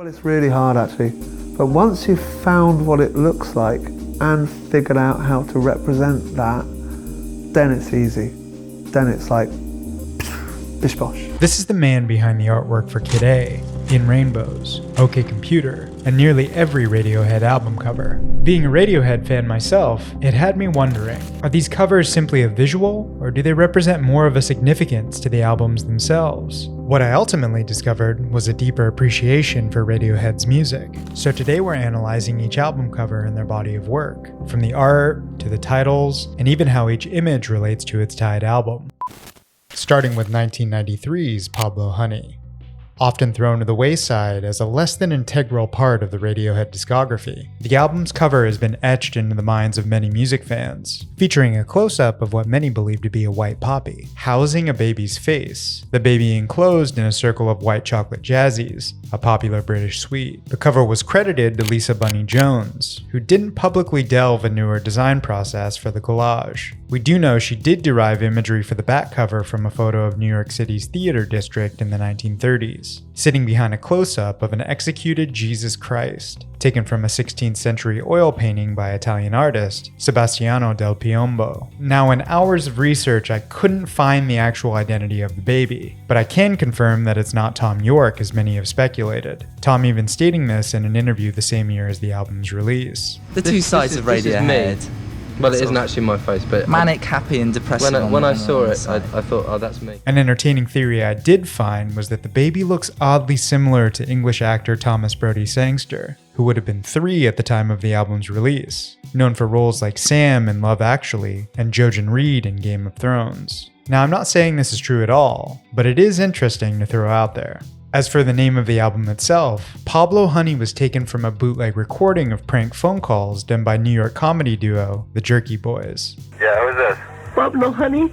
Well, it's really hard actually, but once you've found what it looks like and figured out how to represent that, then it's easy. Then it's like, bish bosh. This is the man behind the artwork for Kid A, In Rainbows, OK Computer, and nearly every Radiohead album cover. Being a Radiohead fan myself, it had me wondering, are these covers simply a visual, or do they represent more of a significance to the albums themselves? What I ultimately discovered was a deeper appreciation for Radiohead's music. So today we're analyzing each album cover and their body of work, from the art to the titles, and even how each image relates to its tied album. Starting with 1993's Pablo Honey. Often thrown to the wayside as a less than integral part of the Radiohead discography, the album's cover has been etched into the minds of many music fans, featuring a close-up of what many believe to be a white poppy, housing a baby's face, the baby enclosed in a circle of white chocolate jazzies, a popular British sweet. The cover was credited to Lisa Bunny Jones, who didn't publicly delve into her design process for the collage. We do know she did derive imagery for the back cover from a photo of New York City's theater district in the 1930s, sitting behind a close-up of an executed Jesus Christ, taken from a 16th century oil painting by Italian artist Sebastiano del Piombo. Now, in hours of research, I couldn't find the actual identity of the baby, but I can confirm that it's not Thom Yorke as many have speculated. Thom even stating this in an interview the same year as the album's release. The two sides of Radiohead. Well, it isn't actually my face, but manic, happy, and depressing. When I saw it, I thought, oh, that's me. An entertaining theory I did find was that the baby looks oddly similar to English actor Thomas Brodie Sangster, who would have been 3 at the time of the album's release, known for roles like Sam in Love Actually and Jojen Reed in Game of Thrones. Now, I'm not saying this is true at all, but it is interesting to throw out there. As for the name of the album itself, Pablo Honey was taken from a bootleg recording of prank phone calls done by New York comedy duo, the Jerky Boys. Yeah, who's this? Pablo, honey?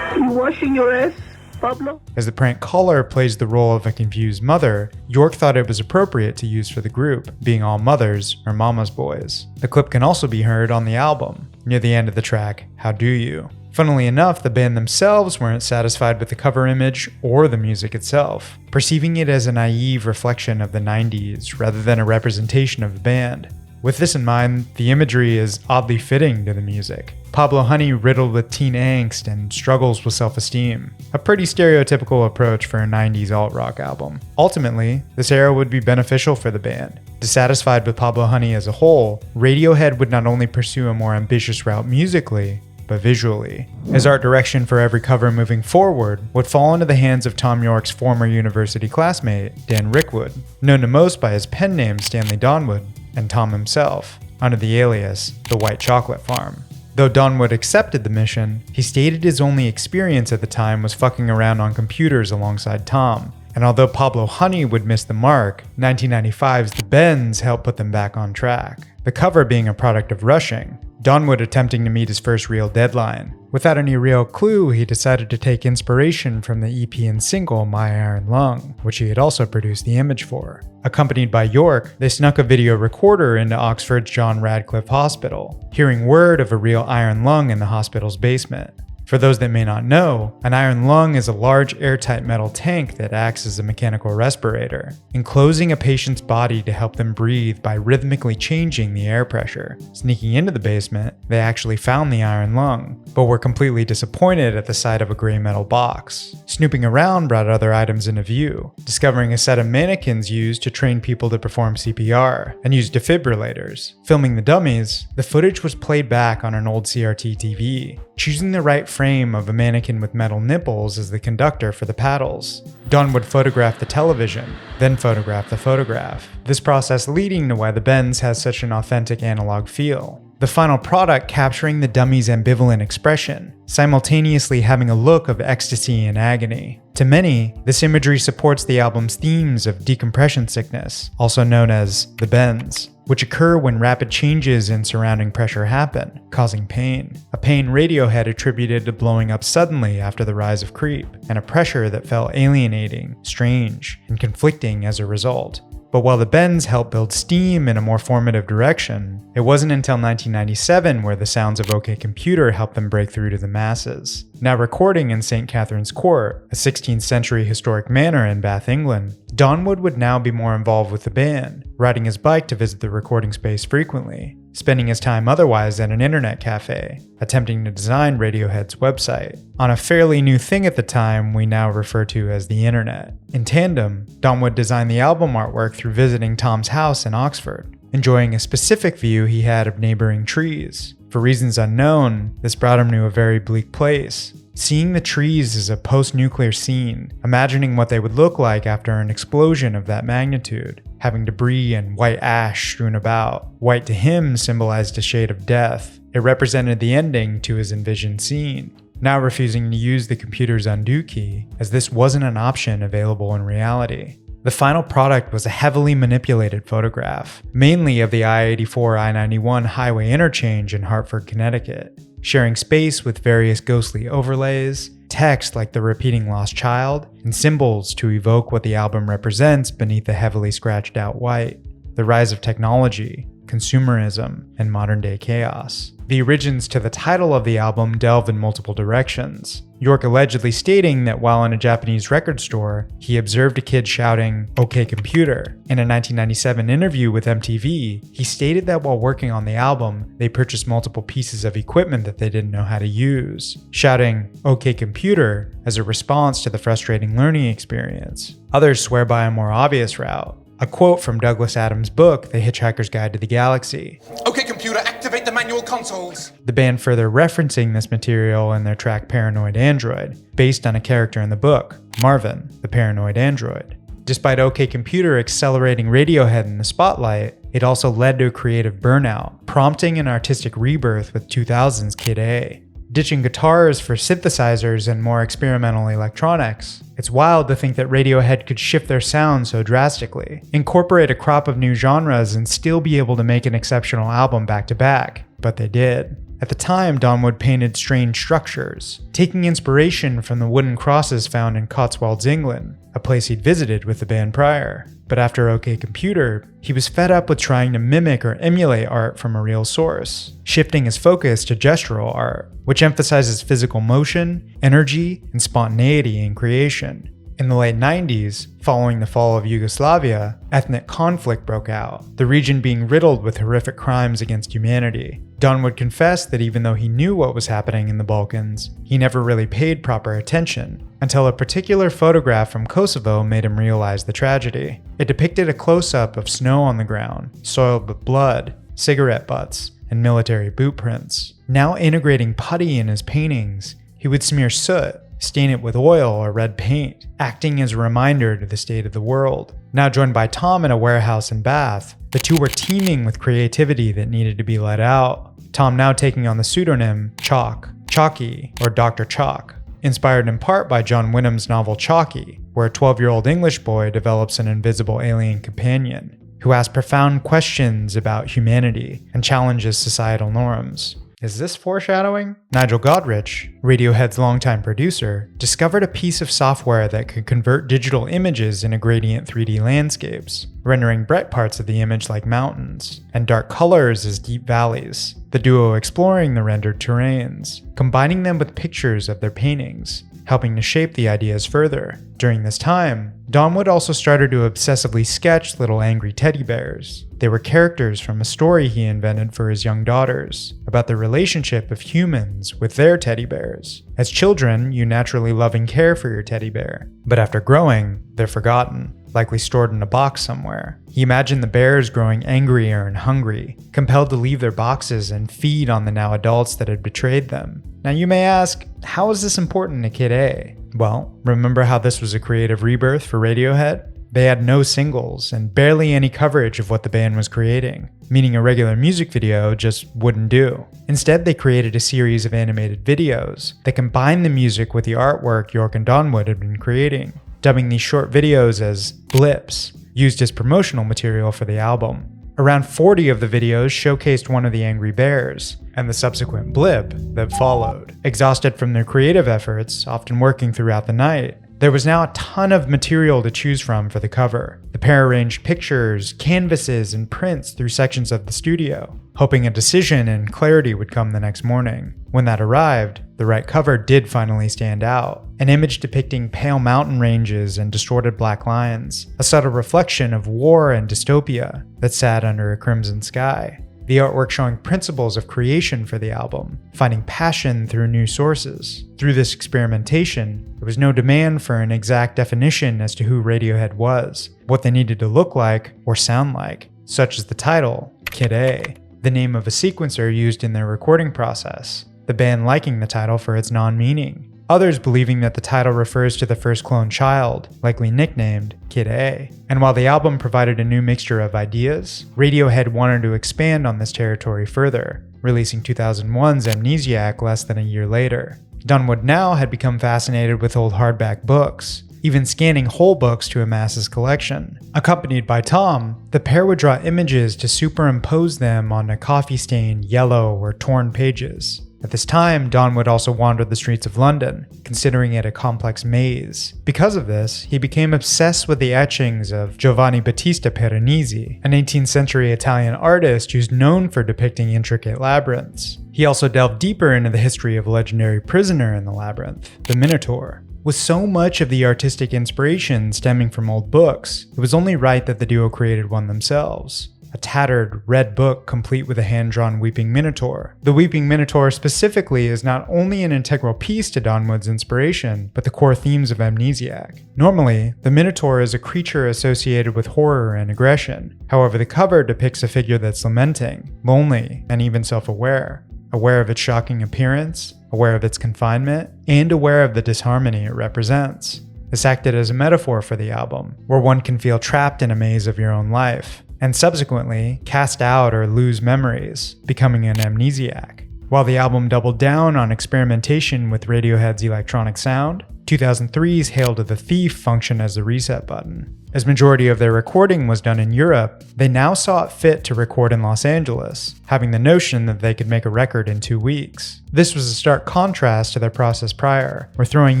You washing your ass, Pablo? As the prank caller plays the role of a confused mother, Yorke thought it was appropriate to use for the group, being all mothers or mama's boys. The clip can also be heard on the album, near the end of the track, How Do You? Funnily enough, the band themselves weren't satisfied with the cover image or the music itself, perceiving it as a naive reflection of the 90s rather than a representation of the band. With this in mind, the imagery is oddly fitting to the music. Pablo Honey riddled with teen angst and struggles with self-esteem. A pretty stereotypical approach for a 90s alt-rock album. Ultimately, this era would be beneficial for the band. Dissatisfied with Pablo Honey as a whole, Radiohead would not only pursue a more ambitious route musically, but visually. His art direction for every cover moving forward would fall into the hands of Thom Yorke's former university classmate, Dan Rickwood, known to most by his pen name Stanley Donwood, and Thom himself, under the alias The White Chocolate Farm. Though Donwood accepted the mission, he stated his only experience at the time was fucking around on computers alongside Thom. And although Pablo Honey would miss the mark, 1995's The Bends helped put them back on track. The cover being a product of rushing, Donwood attempting to meet his first real deadline. Without any real clue, he decided to take inspiration from the EP and single My Iron Lung, which he had also produced the image for. Accompanied by Yorke, they snuck a video recorder into Oxford's John Radcliffe Hospital, hearing word of a real iron lung in the hospital's basement. For those that may not know, an iron lung is a large airtight metal tank that acts as a mechanical respirator, enclosing a patient's body to help them breathe by rhythmically changing the air pressure. Sneaking into the basement, they actually found the iron lung, but were completely disappointed at the sight of a gray metal box. Snooping around brought other items into view, discovering a set of mannequins used to train people to perform CPR, and used defibrillators. Filming the dummies, the footage was played back on an old CRT TV, choosing the right frame of a mannequin with metal nipples as the conductor for the paddles. Dunn would photograph the television, then photograph the photograph. This process leading to why the Bends has such an authentic analog feel. The final product capturing the dummy's ambivalent expression, simultaneously having a look of ecstasy and agony. To many, this imagery supports the album's themes of decompression sickness, also known as the bends, which occur when rapid changes in surrounding pressure happen, causing pain. A pain Radiohead attributed to blowing up suddenly after the rise of creep, and a pressure that felt alienating, strange, and conflicting as a result. But while the bends helped build steam in a more formative direction, it wasn't until 1997 where the sounds of OK Computer helped them break through to the masses. Now recording in St. Catherine's Court, a 16th century historic manor in Bath, England, Donwood would now be more involved with the band, riding his bike to visit the recording space frequently, spending his time otherwise at an internet cafe, attempting to design Radiohead's website, on a fairly new thing at the time we now refer to as the internet. In tandem, Donwood designed the album artwork through visiting Tom's house in Oxford, enjoying a specific view he had of neighboring trees. For reasons unknown, this brought him to a very bleak place. Seeing the trees as a post-nuclear scene, imagining what they would look like after an explosion of that magnitude, having debris and white ash strewn about. White to him symbolized a shade of death. It represented the ending to his envisioned scene. Now refusing to use the computer's undo key, as this wasn't an option available in reality. The final product was a heavily manipulated photograph, mainly of the I-84-I-91 highway interchange in Hartford, Connecticut, sharing space with various ghostly overlays, text like the repeating lost child, and symbols to evoke what the album represents beneath the heavily scratched out white. The rise of technology, consumerism, and modern-day chaos. The origins to the title of the album delve in multiple directions. Yorke allegedly stating that while in a Japanese record store, he observed a kid shouting, "OK Computer." In a 1997 interview with MTV, he stated that while working on the album, they purchased multiple pieces of equipment that they didn't know how to use, shouting, "OK Computer," as a response to the frustrating learning experience. Others swear by a more obvious route. A quote from Douglas Adams' book, The Hitchhiker's Guide to the Galaxy. "OK Computer, activate the manual consoles." The band further referencing this material in their track Paranoid Android, based on a character in the book, Marvin, the paranoid android. Despite OK Computer accelerating Radiohead in the spotlight, it also led to a creative burnout, prompting an artistic rebirth with 2000's Kid A. Ditching guitars for synthesizers and more experimental electronics. It's wild to think that Radiohead could shift their sound so drastically, incorporate a crop of new genres, and still be able to make an exceptional album back to back. But they did. At the time, Donwood painted strange structures, taking inspiration from the wooden crosses found in Cotswolds, England, a place he'd visited with the band prior. But after OK Computer, he was fed up with trying to mimic or emulate art from a real source, shifting his focus to gestural art, which emphasizes physical motion, energy, and spontaneity in creation. In the late 90s, following the fall of Yugoslavia, ethnic conflict broke out, the region being riddled with horrific crimes against humanity. Donwood confessed that even though he knew what was happening in the Balkans, he never really paid proper attention, until a particular photograph from Kosovo made him realize the tragedy. It depicted a close-up of snow on the ground, soiled with blood, cigarette butts, and military boot prints. Now integrating putty in his paintings, he would smear soot, stain it with oil or red paint, acting as a reminder to the state of the world. Now joined by Tom in a warehouse in Bath, the two were teeming with creativity that needed to be let out. Tom now taking on the pseudonym Chalk, Chalky, or Dr. Chalk, inspired in part by John Wyndham's novel Chalky, where a 12-year-old English boy develops an invisible alien companion, who asks profound questions about humanity and challenges societal norms. Is this foreshadowing? Nigel Godrich, Radiohead's longtime producer, discovered a piece of software that could convert digital images into gradient 3D landscapes, rendering bright parts of the image like mountains, and dark colors as deep valleys, the duo exploring the rendered terrains, combining them with pictures of their paintings, helping to shape the ideas further. During this time, Donwood also started to obsessively sketch little angry teddy bears. They were characters from a story he invented for his young daughters, about the relationship of humans with their teddy bears. As children, you naturally love and care for your teddy bear, but after growing, they're forgotten, likely stored in a box somewhere. He imagined the bears growing angrier and hungry, compelled to leave their boxes and feed on the now adults that had betrayed them. Now you may ask, how is this important to Kid A? Well, remember how this was a creative rebirth for Radiohead? They had no singles and barely any coverage of what the band was creating, meaning a regular music video just wouldn't do. Instead, they created a series of animated videos that combined the music with the artwork Yorke and Donwood had been creating, dubbing these short videos as blips, used as promotional material for the album. Around 40 of the videos showcased one of the angry bears, and the subsequent blip that followed. Exhausted from their creative efforts, often working throughout the night, there was now a ton of material to choose from for the cover. The pair arranged pictures, canvases, and prints through sections of the studio, hoping a decision and clarity would come the next morning. When that arrived, the right cover did finally stand out. An image depicting pale mountain ranges and distorted black lines, a subtle reflection of war and dystopia that sat under a crimson sky. The artwork showing principles of creation for the album, finding passion through new sources. Through this experimentation, there was no demand for an exact definition as to who Radiohead was, what they needed to look like or sound like, such as the title, Kid A, the name of a sequencer used in their recording process, the band liking the title for its non-meaning. Others believing that the title refers to the first cloned child, likely nicknamed Kid A. And while the album provided a new mixture of ideas, Radiohead wanted to expand on this territory further, releasing 2001's Amnesiac less than a year later. Donwood now had become fascinated with old hardback books, even scanning whole books to amass his collection. Accompanied by Thom, the pair would draw images to superimpose them onto coffee-stained, yellow, or torn pages. At this time, Donwood also wandered the streets of London, considering it a complex maze. Because of this, he became obsessed with the etchings of Giovanni Battista Piranesi, an 18th century Italian artist who's known for depicting intricate labyrinths. He also delved deeper into the history of a legendary prisoner in the labyrinth, the Minotaur. With so much of the artistic inspiration stemming from old books, it was only right that the duo created one themselves. A tattered, red book complete with a hand-drawn Weeping Minotaur. The Weeping Minotaur specifically is not only an integral piece to Donwood's inspiration, but the core themes of Amnesiac. Normally, the Minotaur is a creature associated with horror and aggression. However, the cover depicts a figure that's lamenting, lonely, and even self-aware. Aware of its shocking appearance, aware of its confinement, and aware of the disharmony it represents. This acted as a metaphor for the album, where one can feel trapped in a maze of your own life, and subsequently cast out or lose memories, becoming an amnesiac. While the album doubled down on experimentation with Radiohead's electronic sound, 2003's Hail to the Thief functioned as the reset button. As majority of their recording was done in Europe, they now saw it fit to record in Los Angeles, having the notion that they could make a record in 2 weeks. This was a stark contrast to their process prior, where throwing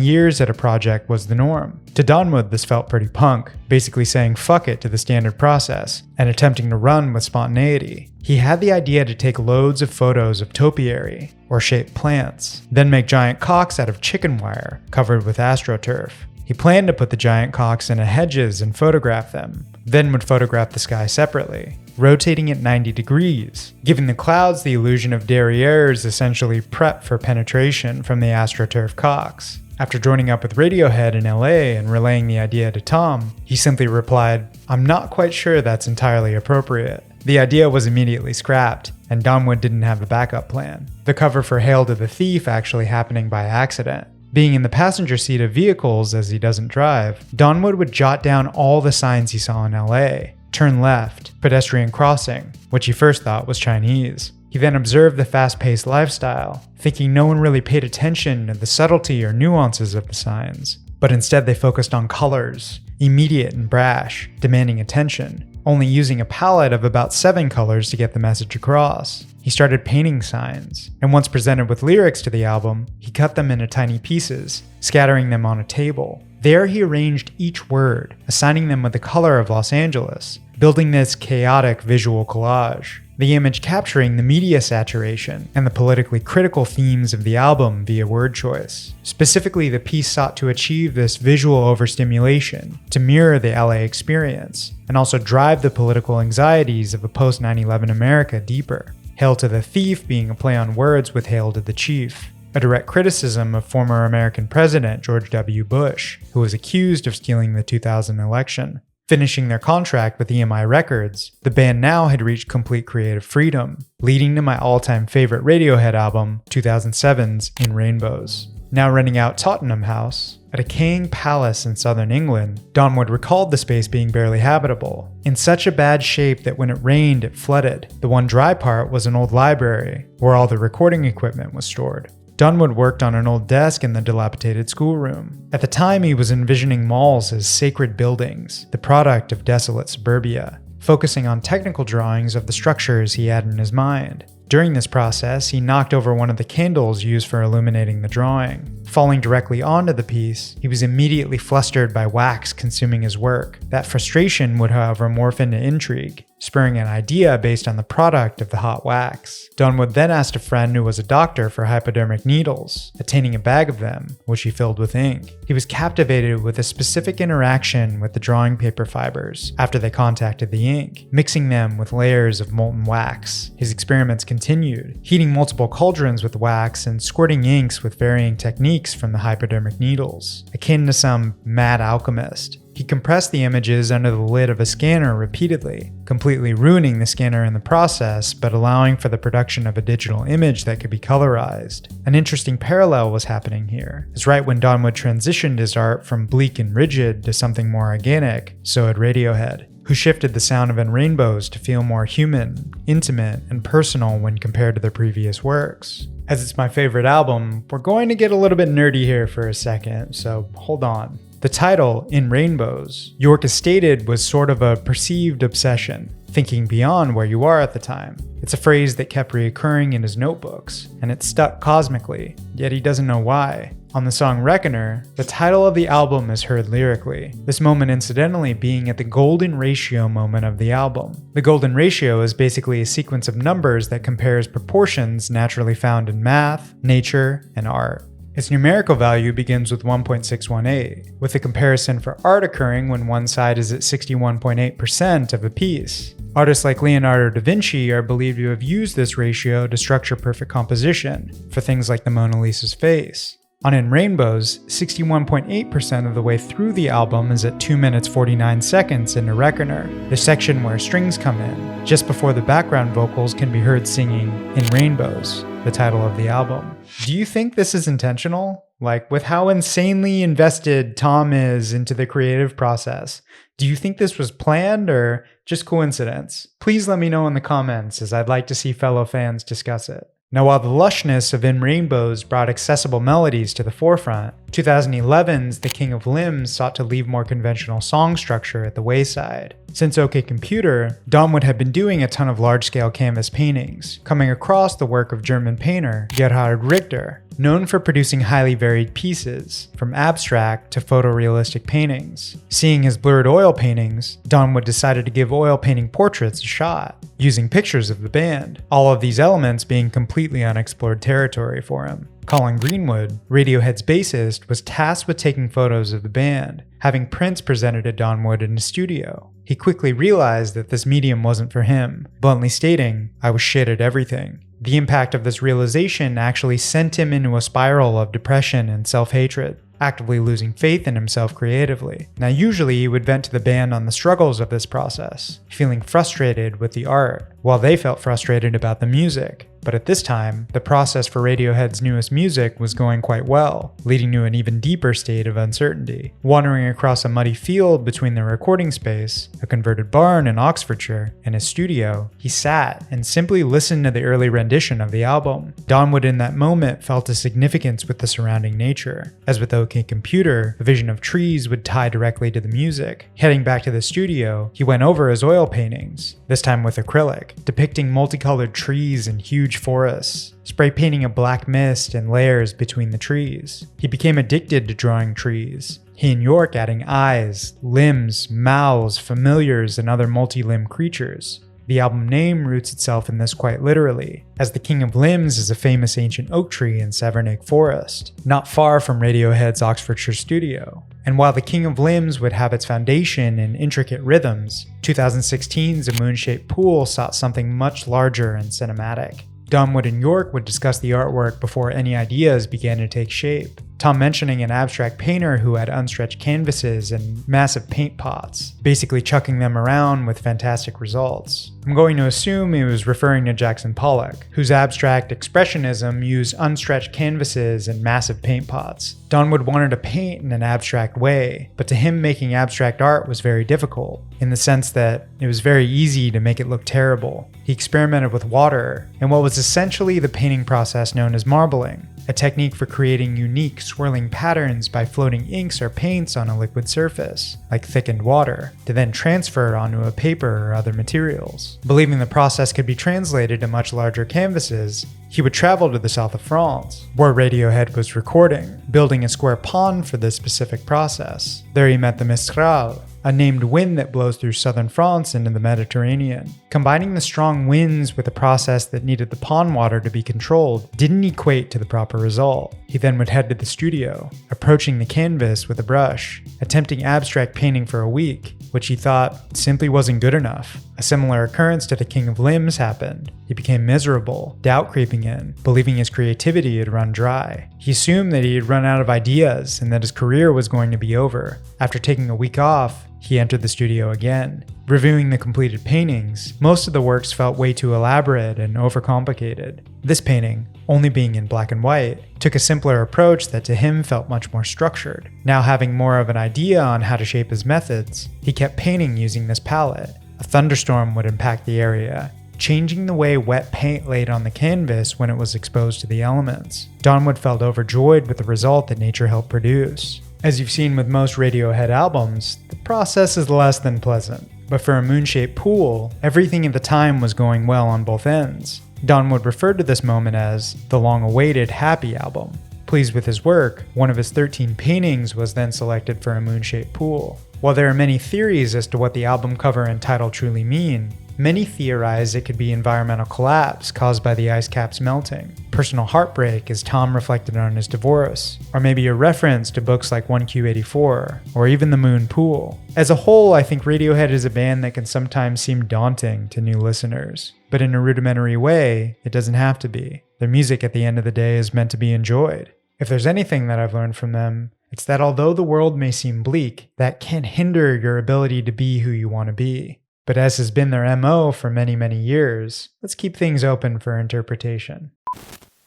years at a project was the norm. To Donwood, this felt pretty punk, basically saying fuck it to the standard process, and attempting to run with spontaneity. He had the idea to take loads of photos of topiary, or shaped plants, then make giant cocks out of chicken wire, covered with astroturf. He planned to put the giant cocks into hedges and photograph them, then would photograph the sky separately, rotating it 90 degrees, giving the clouds the illusion of derrieres essentially prepped for penetration from the astroturf cocks. After joining up with Radiohead in LA and relaying the idea to Thom, he simply replied, "I'm not quite sure that's entirely appropriate." The idea was immediately scrapped, and Donwood didn't have a backup plan. The cover for Hail to the Thief actually happening by accident. Being in the passenger seat of vehicles as he doesn't drive, Donwood would jot down all the signs he saw in LA. Turn left, pedestrian crossing, which he first thought was Chinese. He then observed the fast-paced lifestyle, thinking no one really paid attention to the subtlety or nuances of the signs, but instead they focused on colors, immediate and brash, demanding attention, only using a palette of about 7 colors to get the message across. He started painting signs, and once presented with lyrics to the album, he cut them into tiny pieces, scattering them on a table. There he arranged each word, assigning them with the color of Los Angeles, building this chaotic visual collage. The image capturing the media saturation and the politically critical themes of the album via word choice. Specifically, the piece sought to achieve this visual overstimulation to mirror the LA experience, and also drive the political anxieties of a post-9/11 America deeper. Hail to the Thief being a play on words with Hail to the Chief, a direct criticism of former American President George W. Bush, who was accused of stealing the 2000 election. Finishing their contract with EMI Records, the band now had reached complete creative freedom, leading to my all-time favorite Radiohead album, 2007's In Rainbows. Now renting out Tottenham House, a decaying palace in southern England, Donwood recalled the space being barely habitable, in such a bad shape that when it rained it flooded. The one dry part was an old library, where all the recording equipment was stored. Donwood worked on an old desk in the dilapidated schoolroom. At the time, he was envisioning malls as sacred buildings, the product of desolate suburbia, focusing on technical drawings of the structures he had in his mind. During this process, he knocked over one of the candles used for illuminating the drawing. Falling directly onto the piece, he was immediately flustered by wax consuming his work. That frustration would, however, morph into intrigue, spurring an idea based on the product of the hot wax. Donwood then asked a friend who was a doctor for hypodermic needles, obtaining a bag of them, which he filled with ink. He was captivated with a specific interaction with the drawing paper fibers after they contacted the ink, mixing them with layers of molten wax. His experiments continued, heating multiple cauldrons with wax and squirting inks with varying techniques from the hypodermic needles, akin to some mad alchemist. He compressed the images under the lid of a scanner repeatedly, completely ruining the scanner in the process, but allowing for the production of a digital image that could be colorized. An interesting parallel was happening here, as right when Donwood transitioned his art from bleak and rigid to something more organic, so had Radiohead, who shifted the sound of In Rainbows to feel more human, intimate, and personal when compared to their previous works. As it's my favorite album, we're going to get a little bit nerdy here for a second, so hold on. The title, In Rainbows, Yorke has stated was sort of a perceived obsession, thinking beyond where you are at the time. It's a phrase that kept reoccurring in his notebooks, and it stuck cosmically, yet he doesn't know why. On the song Reckoner, the title of the album is heard lyrically, this moment incidentally being at the golden ratio moment of the album. The golden ratio is basically a sequence of numbers that compares proportions naturally found in math, nature, and art. Its numerical value begins with 1.618, with the comparison for art occurring when one side is at 61.8% of a piece. Artists like Leonardo da Vinci are believed to have used this ratio to structure perfect composition for things like the Mona Lisa's face. On In Rainbows, 61.8% of the way through the album is at 2 minutes 49 seconds into Reckoner, the section where strings come in, just before the background vocals can be heard singing In Rainbows, the title of the album. Do you think this is intentional? Like, with how insanely invested Thom is into the creative process, do you think this was planned or just coincidence? Please let me know in the comments, as I'd like to see fellow fans discuss it. Now, while the lushness of In Rainbows brought accessible melodies to the forefront, 2011's The King of Limbs sought to leave more conventional song structure at the wayside. Since OK Computer, Donwood had been doing a ton of large-scale canvas paintings, coming across the work of German painter Gerhard Richter, known for producing highly varied pieces, from abstract to photorealistic paintings. Seeing his blurred oil paintings, Donwood decided to give oil painting portraits a shot, using pictures of the band, all of these elements being completely unexplored territory for him. Colin Greenwood, Radiohead's bassist, was tasked with taking photos of the band, having prints presented to Donwood in his studio. He quickly realized that this medium wasn't for him, bluntly stating, "I was shit at everything." The impact of this realization actually sent him into a spiral of depression and self-hatred, actively losing faith in himself creatively. Now, usually he would vent to the band on the struggles of this process, feeling frustrated with the art, while they felt frustrated about the music. But at this time, the process for Radiohead's newest music was going quite well, leading to an even deeper state of uncertainty. Wandering across a muddy field between their recording space, a converted barn in Oxfordshire, and his studio, he sat and simply listened to the early rendition of the album. Donwood in that moment felt a significance with the surrounding nature. As with OK Computer, the vision of trees would tie directly to the music. Heading back to the studio, he went over his oil paintings, this time with acrylic, depicting multicolored trees and huge forests, spray painting a black mist and layers between the trees. He became addicted to drawing trees, he and Yorke adding eyes, limbs, mouths, familiars, and other multi-limbed creatures. The album name roots itself in this quite literally, as the King of Limbs is a famous ancient oak tree in Savernake Forest, not far from Radiohead's Oxfordshire studio. And while the King of Limbs would have its foundation in intricate rhythms, 2016's A Moon-Shaped Pool sought something much larger and cinematic. Donwood and Yorke would discuss the artwork before any ideas began to take shape. Thom mentioning an abstract painter who had unstretched canvases and massive paint pots, basically chucking them around with fantastic results. I'm going to assume he was referring to Jackson Pollock, whose abstract expressionism used unstretched canvases and massive paint pots. Donwood wanted to paint in an abstract way, but to him making abstract art was very difficult, in the sense that it was very easy to make it look terrible. He experimented with water, and what was essentially the painting process known as marbling. a technique for creating unique swirling patterns by floating inks or paints on a liquid surface, like thickened water, to then transfer onto a paper or other materials. Believing the process could be translated to much larger canvases, he would travel to the south of France, where Radiohead was recording, building a square pond for this specific process. There he met the Mistral, a named wind that blows through southern France into the Mediterranean. Combining the strong winds with a process that needed the pond water to be controlled didn't equate to the proper result. He then would head to the studio, approaching the canvas with a brush, attempting abstract painting for a week, which he thought simply wasn't good enough. A similar occurrence to the King of Limbs happened. He became miserable, doubt creeping in, believing his creativity had run dry. He assumed that he had run out of ideas and that his career was going to be over. After taking a week off, he entered the studio again. Reviewing the completed paintings, most of the works felt way too elaborate and overcomplicated. This painting, only being in black and white, took a simpler approach that to him felt much more structured. Now having more of an idea on how to shape his methods, he kept painting using this palette. A thunderstorm would impact the area, changing the way wet paint laid on the canvas when it was exposed to the elements. Donwood felt overjoyed with the result that nature helped produce. As you've seen with most Radiohead albums, the process is less than pleasant. But for a moon-shaped pool, everything at the time was going well on both ends. Donwood referred to this moment as the long-awaited happy album. Pleased with his work, one of his 13 paintings was then selected for a moon-shaped pool. While there are many theories as to what the album cover and title truly mean, many theorize it could be environmental collapse caused by the ice caps melting, personal heartbreak as Thom reflected on his divorce, or maybe a reference to books like 1Q84, or even the Moon Pool. As a whole, I think Radiohead is a band that can sometimes seem daunting to new listeners, but in a rudimentary way, it doesn't have to be. Their music at the end of the day is meant to be enjoyed. If there's anything that I've learned from them, it's that although the world may seem bleak, that can't hinder your ability to be who you want to be. But as has been their MO for many, many years, let's keep things open for interpretation.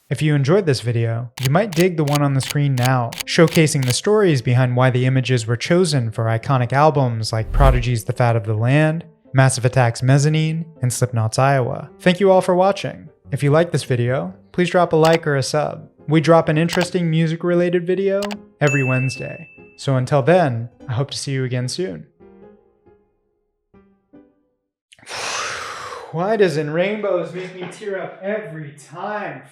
If you enjoyed this video, you might dig the one on the screen now, showcasing the stories behind why the images were chosen for iconic albums like Prodigy's The Fat of the Land, Massive Attack's Mezzanine, and Slipknot's Iowa. Thank you all for watching. If you like this video, please drop a like or a sub. We drop an interesting music-related video every Wednesday. So until then, I hope to see you again soon. Why doesn't rainbows make me tear up every time?